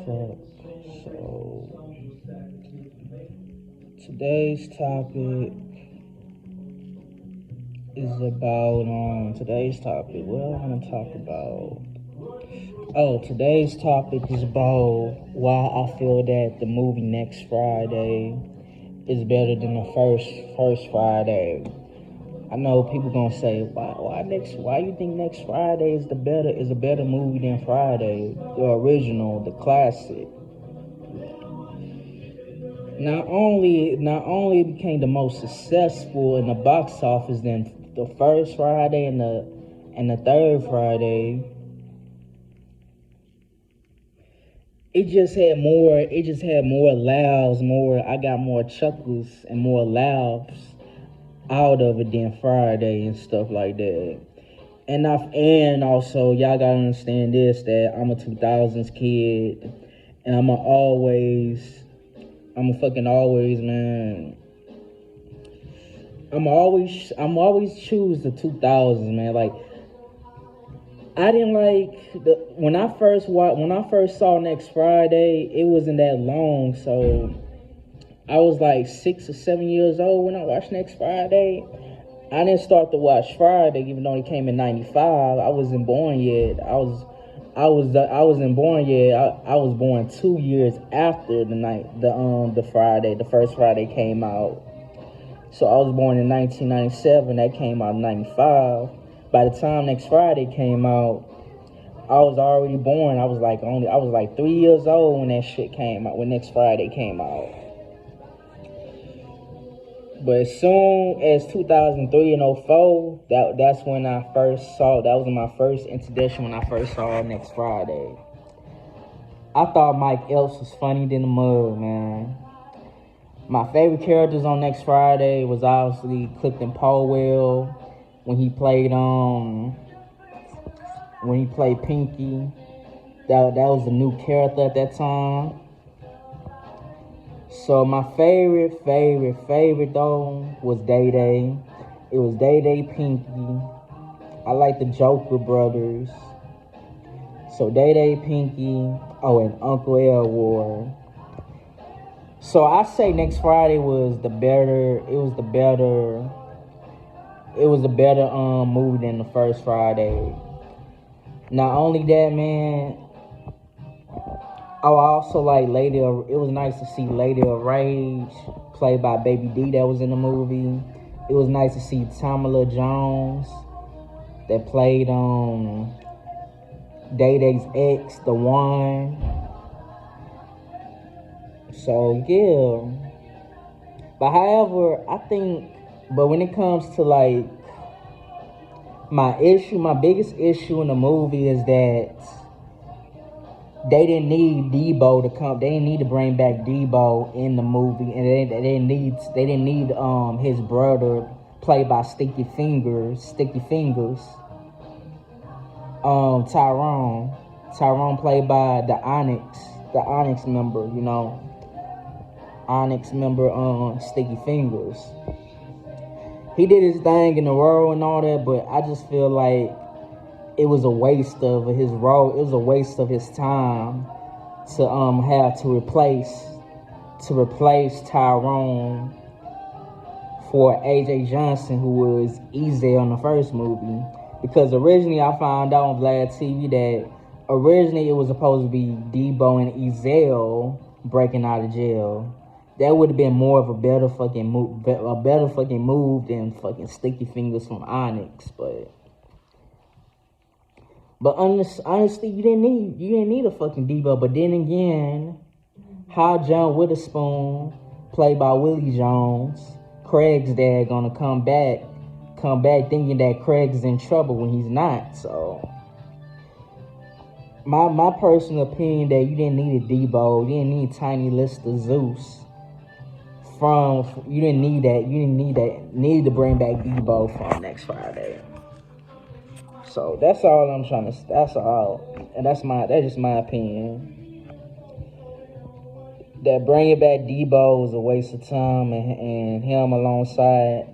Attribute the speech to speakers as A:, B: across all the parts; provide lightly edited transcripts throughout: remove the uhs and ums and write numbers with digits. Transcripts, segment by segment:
A: fuck. So today's topic is about today's topic. What I want to talk about? Oh, today's topic is about why I feel that the movie Next Friday is better than the first Friday. I know people gonna say, why you think Next Friday is a better movie than Friday, the original, the classic. Not only it became the most successful in the box office than the first Friday and the third Friday, it just had more laughs, I got more chuckles and more laughs out of it than Friday and stuff like that. And also y'all gotta understand this, that I'm a 2000s kid, and I'm a fucking always, man. I'm always choose the 2000s, man. Like, I didn't like when I first saw Next Friday, it wasn't that long, so I was like 6 or 7 years old when I watched Next Friday. I didn't start to watch Friday, even though it came in '95. I wasn't born yet. I wasn't born yet. I was born 2 years after the Friday, the first Friday came out. So I was born in 1997. That came out in '95. By the time Next Friday came out, I was already born. I was like 3 years old when that shit came out. When Next Friday came out. But as soon as 2003 and '04, that's when I first saw. That was my first introduction when I first saw Next Friday. I thought Mike Epps was funny than the mug, man. My favorite characters on Next Friday was obviously Clifton Powell when he played Pinky. That was a new character at that time. So my favorite though was Day Day. It was Day Day, Pinky. I like the Joker brothers. So Day Day, Pinky. Oh, and Uncle Elroy. So I say Next Friday was the better. It was the better. It was a better movie than the first Friday. Not only that, man. Oh, I also like Lady of. It was nice to see Lady of Rage, played by Baby D, that was in the movie. It was nice to see Tamala Jones, that played Day Day's ex, the one. So yeah. But however, but when it comes to like my biggest issue in the movie is that they didn't need Debo to come. They didn't need to bring back Debo in the movie, and they didn't need his brother played by Sticky Fingers. Tyrone played by the Onyx member. Onyx member. Sticky Fingers. He did his thing in the world and all that, but I just feel like it was a waste of his role. It was a waste of his time to have to replace Tyrone for AJ Johnson, who was Ezel in the first movie. Because originally I found out on Vlad TV that originally it was supposed to be Debo and Ezel breaking out of jail. That would have been more of a better fucking move than fucking Sticky Fingers from Onyx, But honestly, you didn't need a fucking Debo. But then again, how John Witherspoon, played by Willie Jones, Craig's dad, gonna come back thinking that Craig's in trouble when he's not. So my personal opinion that you didn't need a Debo, you didn't need Tiny Lister Zeus. You didn't need that. You didn't need to bring back Debo from Next Friday. So that's all I'm trying to. That's all, and that's just my opinion. That bringing back Debo was a waste of time, and him alongside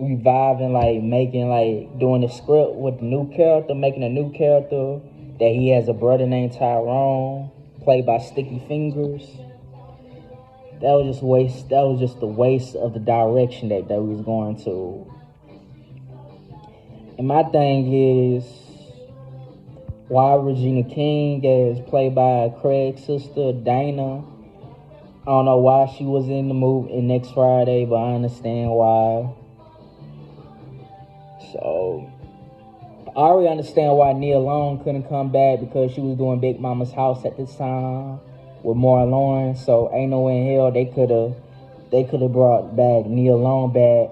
A: reviving, doing the script with the new character, making a new character that he has a brother named Tyrone. played by Sticky Fingers. That was just waste. That was just the waste of the direction that they was going to. And my thing is, why Regina King is played by Craig's sister Dana. I don't know why she was in the movie in Next Friday, but I understand why. So I already understand why Nia Long couldn't come back, because she was doing Big Mama's House at this time with Maura Lawrence. So ain't no way in hell they could have brought back Nia Long back.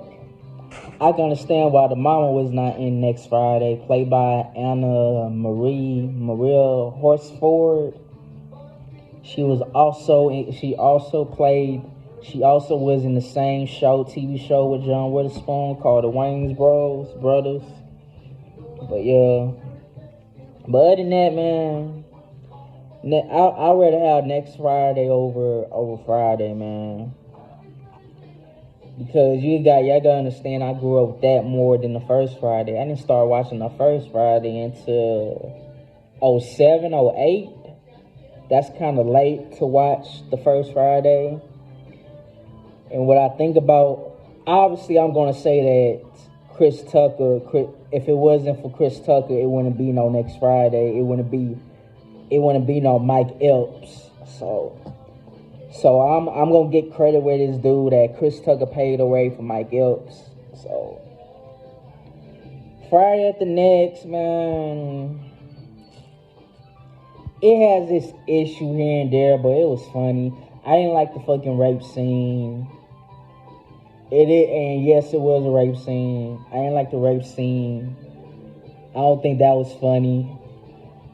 A: I can understand why the mama was not in Next Friday, played by Anna Maria Horsford. She also was in the same TV show with John Witherspoon called The Wayans Brothers. But yeah. But other than that, man, I'd rather have Next Friday over Friday, man. Because y'all gotta understand, I grew up with that more than the first Friday. I didn't start watching the first Friday until 07, 08. That's kind of late to watch the first Friday. And what I think about, obviously I'm going to say that Chris Tucker, if it wasn't for Chris Tucker, it wouldn't be no Next Friday. It wouldn't be no Mike Epps. So I'm gonna get credit with this dude that Chris Tucker paid away for Mike Epps. So Friday at the Next, man, it has this issue here and there, but it was funny. I didn't like the fucking rape scene. And yes, it was a rape scene. I didn't like the rape scene. I don't think that was funny.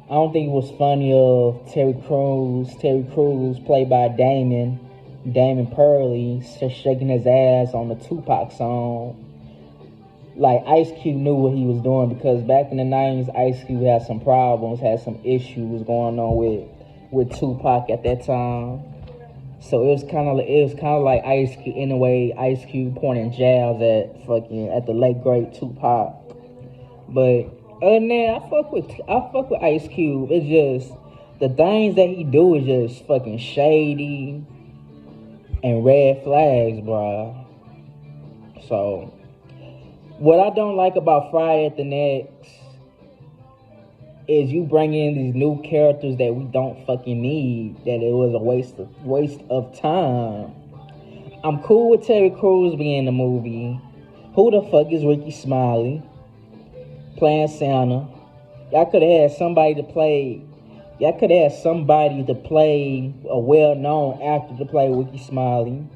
A: I don't think it was funny of Terry Crews, played by Damon Pearley, shaking his ass on the Tupac song. Like, Ice Cube knew what he was doing, because back in the 90s, Ice Cube had some problems, had some issues going on with Tupac at that time. So it was kind of like Ice Cube, in a way, Ice Cube pointing jabs at the late great Tupac. But other than that, I fuck with Ice Cube. It's just the things that he do is just fucking shady and red flags, bruh. So what I don't like about Friday at the Next is you bring in these new characters that we don't fucking need. That it was a waste of time. I'm cool with Terry Crews being in the movie. Who the fuck is Ricky Smiley playing Santa? Y'all could have had somebody to play a well-known actor to play Ricky Smiley.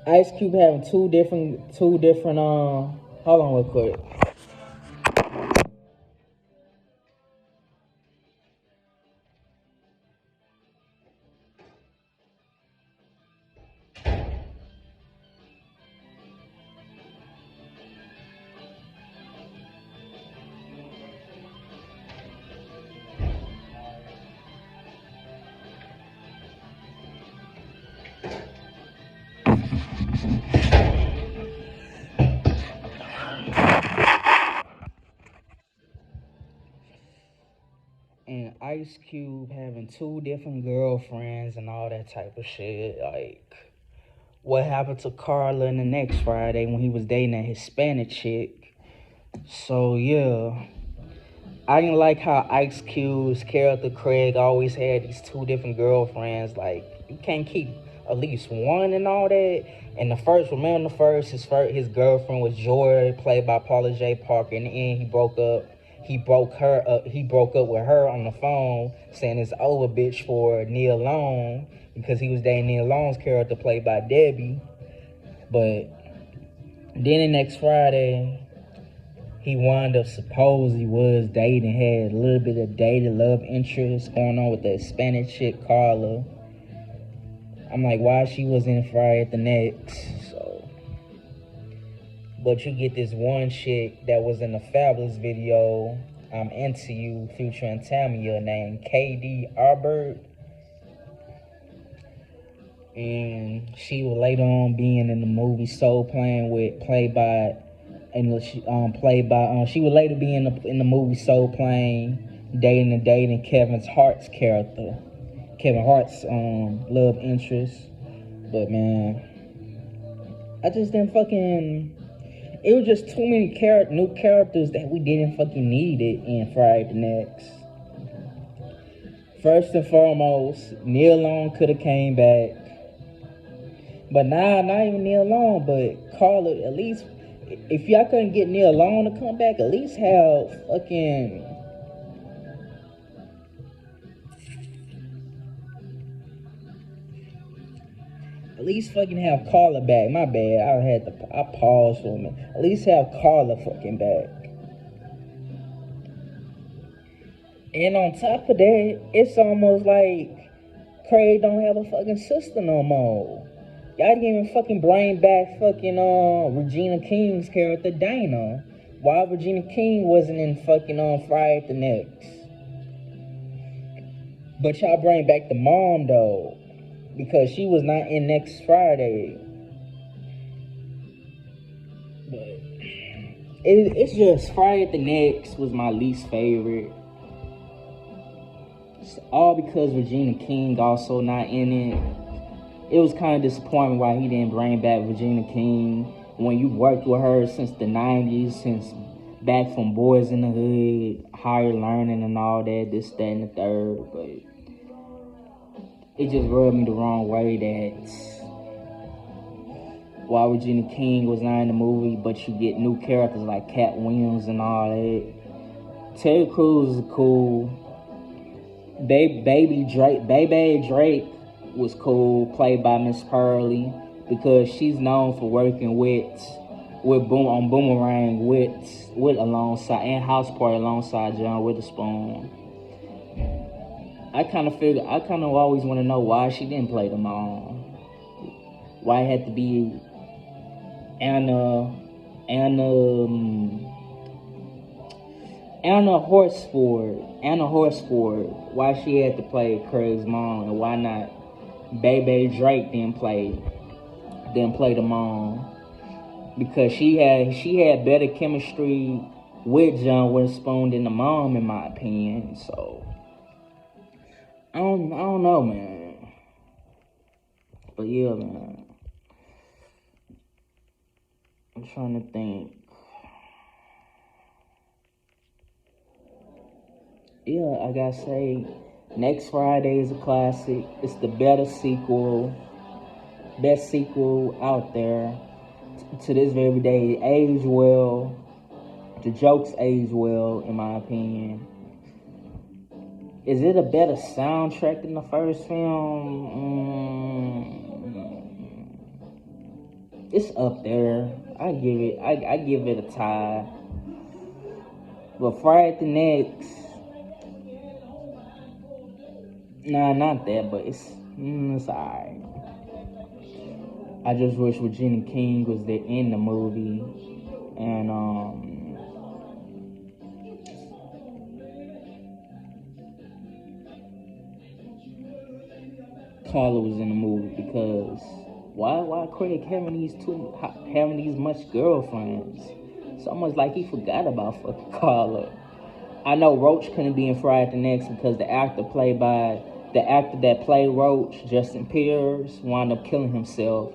A: Ice Cube having two different hold on real quick. And Ice Cube having two different girlfriends and all that type of shit. Like, what happened to Carla in the Next Friday when he was dating a Hispanic chick? So yeah, I didn't like how Ice Cube's character Craig always had these two different girlfriends. Like, you can't keep at least one and all that. And his girlfriend was Joy, played by Paula J. Parker. In the end, he broke up with her on the phone, saying it's over, bitch, for Nia Long, because he was dating Nia Long's character, played by Debbie. But then the Next Friday, he wound up supposedly was dating, had a little bit of dated love interest going on with the Hispanic chick, Carla. I'm like, why she was in Friday at the Next? But you get this one chick that was in the Fabulous video, I'm Into You, featuring Tamia, named KD Arbert. And she will later on being in the movie Soul Plane she would later be in the movie Soul Plane dating Kevin Hart's character, Kevin Hart's love interest. But man, I just didn't fucking. It was just too many new characters that we didn't fucking need it in Friday the Next. First and foremost, Neil Long could have came back. But nah, not even Neil Long, but Carla, at least, if y'all couldn't get Neil Long to come back, at least have fucking... At least fucking have Carla back. My bad, I paused for a minute. At least have Carla fucking back. And on top of that, it's almost like Craig don't have a fucking sister no more. Y'all didn't even fucking bring back fucking Regina King's character Dana. Why Regina King wasn't in fucking Friday the Next? But y'all bring back the mom though, because she was not in next Friday. But it's just Friday the Next was my least favorite. All because Regina King also not in it. It was kind of disappointing why he didn't bring back Regina King when you worked with her since the 90s, since back from Boys in the Hood, Higher Learning and all that, this, that, and the third. But it just rubbed me the wrong way that while Regina King was not in the movie, but you get new characters like Cat Williams and all that. Terry Crews is cool. Baby Drake was cool, played by Miss Pearly, because she's known for working on Boomerang with alongside and House Party alongside John Witherspoon. I kind of always want to know why she didn't play the mom. Why it had to be Anna Horsford, why she had to play Craig's mom, and why not Baby Drake didn't play the mom, because she had better chemistry with John Witherspoon than the mom, in my opinion. So I don't know, man. But yeah, man. I'm trying to think. Yeah, I gotta say, Next Friday is a classic. It's the best sequel out there to this very day. It aged well. The jokes age well, in my opinion. Is it a better soundtrack than the first film? It's up there. I give it a tie. But Friday the Next, nah, not that, but it's alright. I just wish Regina King was there in the movie, and Carla was in the movie, because why Craig having these much girlfriends? It's almost like he forgot about fucking Carla. I know Roach couldn't be in Friday the Next because the actor that played Roach, Justin Pierce, wound up killing himself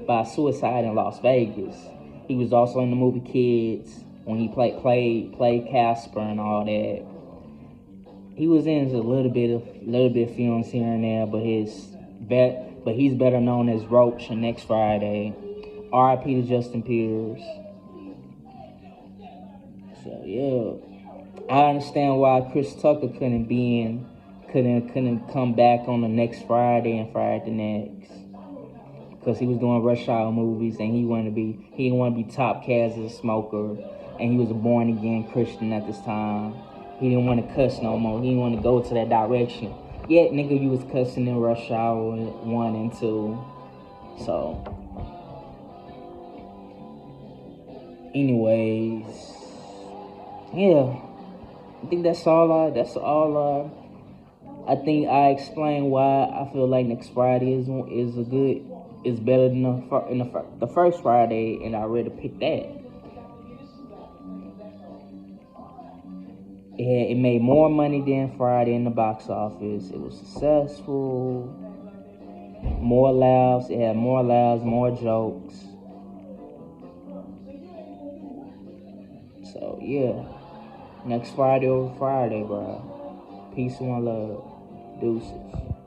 A: by suicide in Las Vegas. He was also in the movie Kids when he played Casper and all that. He was in a little bit of films here and there, but he's better known as Roach in Next Friday. R.I.P. to Justin Pierce. So yeah. I understand why Chris Tucker couldn't come back on the Next Friday and Friday the Next, because he was doing Rush Hour movies and he didn't want to be typecast as a smoker, and he was a born again Christian at this time. He didn't want to cuss no more. He didn't want to go to that direction. Yet, nigga, you was cussing in Rush Hour 1 and 2. So, anyways, yeah. I think that's all. I think I explained why I feel like Next Friday is better than the first Friday, and I already picked that. it made more money than Friday in the box office. It was successful. More laughs. It had more laughs, more jokes. So yeah, next Friday over Friday, bro. Peace and one love. Deuces.